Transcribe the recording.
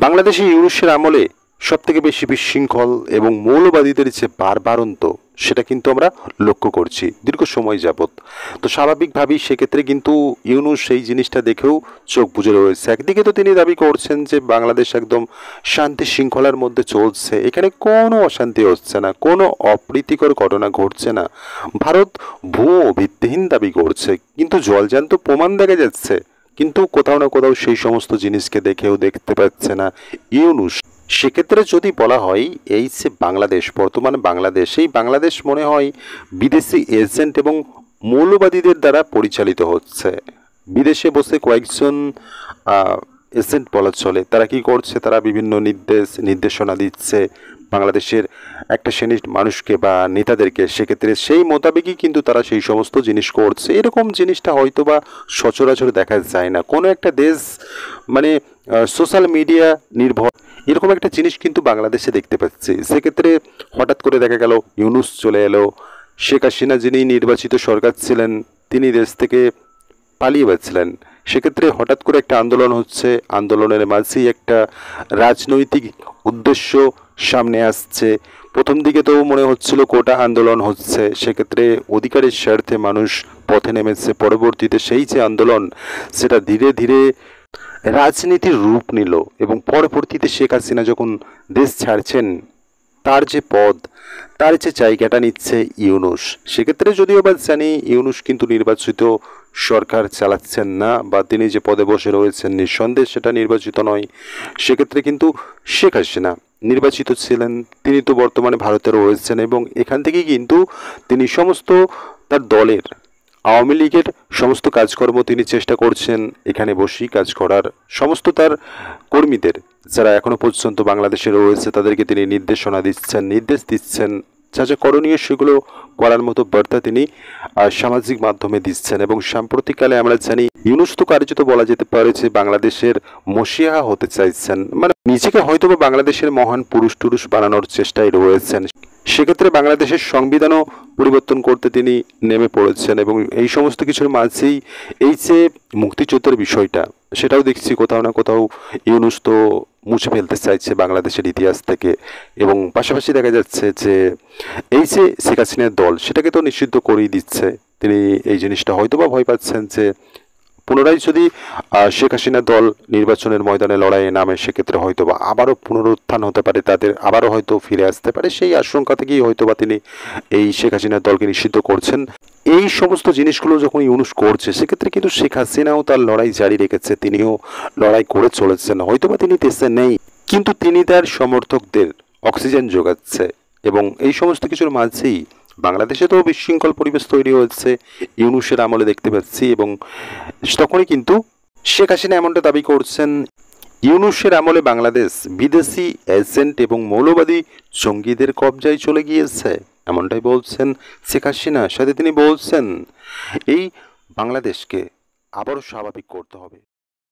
বাংলাদেশে ইউনূসের আমলে সবথেকে বেশি বিশৃঙ্খল এবং মৌলবাদীদের যে বাড়বাড়ন্ত সেটা কিন্তু আমরা লক্ষ্য করছি দীর্ঘ সময় যাবৎ। তো স্বাভাবিকভাবেই সেক্ষেত্রে কিন্তু ইউনূস সেই জিনিসটা দেখেও চোখ বুজে রয়েছে। একদিকে তো তিনি দাবি করছেন যে বাংলাদেশ একদম শান্তি শৃঙ্খলার মধ্যে চলছে, এখানে কোনো অশান্তি হচ্ছে না, কোনো অপ্রীতিকর ঘটনা ঘটছে না। ভারত ভুয়ো ভিত্তিহীন দাবি করছে, কিন্তু জলজান্ত প্রমাণ দেখা যাচ্ছে। কিন্তু কোথাও না কোথাও সেই সমস্ত জিনিসকে দেখেও দেখতে পাচ্ছে না ইউনূস। সেক্ষেত্রে যদি বলা হয় এই যে বাংলাদেশ, বর্তমানে বাংলাদেশ, এই বাংলাদেশ মনে হয় বিদেশি এজেন্ট এবং মৌলবাদীদের দ্বারা পরিচালিত হচ্ছে। বিদেশে বসে কয়েকজন এজেন্ট বলা চলে, তারা কি করছে, তারা বিভিন্ন নির্দেশনা দিচ্ছে বাংলাদেশের একটা শ্রেণীর মানুষকে বা নেতাদেরকে। সেক্ষেত্রে সেই মোতাবেকই কিন্তু তারা সেই সমস্ত জিনিস করছে। এরকম জিনিসটা হয়তো বা সচরাচর দেখা যায় না কোনো একটা দেশ, মানে সোশ্যাল মিডিয়া নির্ভর এরকম একটা জিনিস কিন্তু বাংলাদেশে দেখতে পাচ্ছি। সেক্ষেত্রে হঠাৎ করে দেখা গেল ইউনূস চলে এলো। শেখ হাসিনা যিনি নির্বাচিত সরকার ছিলেন তিনি দেশ থেকে পালিয়ে যাচ্ছিলেন। সেক্ষেত্রে হঠাৎ করে একটা আন্দোলন হচ্ছে, আন্দোলনের মাঝেই একটা রাজনৈতিক উদ্দেশ্য সামনে আসছে। প্রথম দিকে তো মনে হচ্ছিল কোটা আন্দোলন হচ্ছে, সেক্ষেত্রে অধিকারের স্বার্থে মানুষ পথে নেমেছে। পরবর্তীতে সেই যে আন্দোলন সেটা ধীরে ধীরে রাজনীতির রূপ নিল এবং পরবর্তীতে শেখ হাসিনা যখন দেশ ছাড়ছেন তার যে পদ, তার যে জায়গাটা নিচ্ছে ইউনূস। সেক্ষেত্রে যদিও বা জানি ইউনূস কিন্তু নির্বাচিত সরকার চালাচ্ছেন না, বা তিনি যে পদে বসে রয়েছেন নিঃসন্দেহে সেটা নির্বাচিত নয়। সেক্ষেত্রে কিন্তু শেখ হাসিনা নির্বাচিত ছিলেন, তিনি তো বর্তমানে ভারতে রয়েছেন এবং এখান থেকেই কিন্তু তিনি সমস্ত তার দলের আওয়ামী লীগের সমস্ত কাজকর্ম তিনি চেষ্টা করছেন এখানে বসেই কাজ করার। সমস্ত তার কর্মীদের যারা এখনো পর্যন্ত বাংলাদেশে রয়েছে তাদেরকে তিনি নির্দেশ দিচ্ছেন যা যা করণীয় সেগুলো করার মতো বার্তা তিনি সামাজিক মাধ্যমে দিচ্ছেন। এবং সাম্প্রতিককালে আমরা জানি ইউনূস তো কার্যত বলা যেতে পারে যে বাংলাদেশের মসিহা হতে চাইছেন, মানে নিজেকে হয়তো বা বাংলাদেশের মহান পুরুষ টুরুষ বানানোর চেষ্টায় রয়েছেন। সেক্ষেত্রে বাংলাদেশের সংবিধানও পরিবর্তন করতে তিনি নেমে পড়েছেন এবং এই সমস্ত কিছুর মাঝেই এই যে মুক্তিযুদ্ধের বিষয়টা সেটাও দেখছি কোথাও না কোথাও ইউনূস তো মুছে ফেলতে চাইছে বাংলাদেশের ইতিহাস থেকে। এবং পাশাপাশি দেখা যাচ্ছে যে এই যে শেখ হাসিনার দল সেটাকে তো নিষিদ্ধ করেই দিচ্ছে। তিনি এই জিনিসটা হয়তো বা ভয় পাচ্ছেন যে পুনরায় যদি শেখ হাসিনার দল নির্বাচনের ময়দানে লড়াইয়ে নামে সেক্ষেত্রে হয়তো বা আবারও পুনরুত্থান হতে পারে, তাদের আবারও হয়তো ফিরে আসতে পারে। সেই আশঙ্কা থেকেই হয়তো বা তিনি এই শেখ হাসিনার দলকে নিষিদ্ধ করছেন। এই সমস্ত জিনিসগুলো যখন ইউনূস করছে সেক্ষেত্রে কিন্তু শেখ হাসিনাও তার লড়াই জারি রেখেছে, তিনিও লড়াই করে চলেছেন। হয়তো বা তিনি দেশে নেই কিন্তু তিনি তার সমর্থকদের অক্সিজেন যোগাচ্ছে এবং এই সমস্ত কিছুর মাঝেই বাংলাদেশে তো বিশৃঙ্খল পরিবেশ তৈরি হচ্ছে ইউনূসের আমলে দেখতে পাচ্ছি। এবং তখনই কিন্তু শেখ হাসিনা এমনটা দাবি করছেন ইউনূসের আমলে বাংলাদেশ বিদেশি এজেন্ট এবং মৌলবাদী জঙ্গিদের কবজায় চলে গিয়েছে, এমনটাই বলছেন শেখ হাসিনা। সাথে তিনি বলছেন এই বাংলাদেশকে আবারও স্বাভাবিক করতে হবে।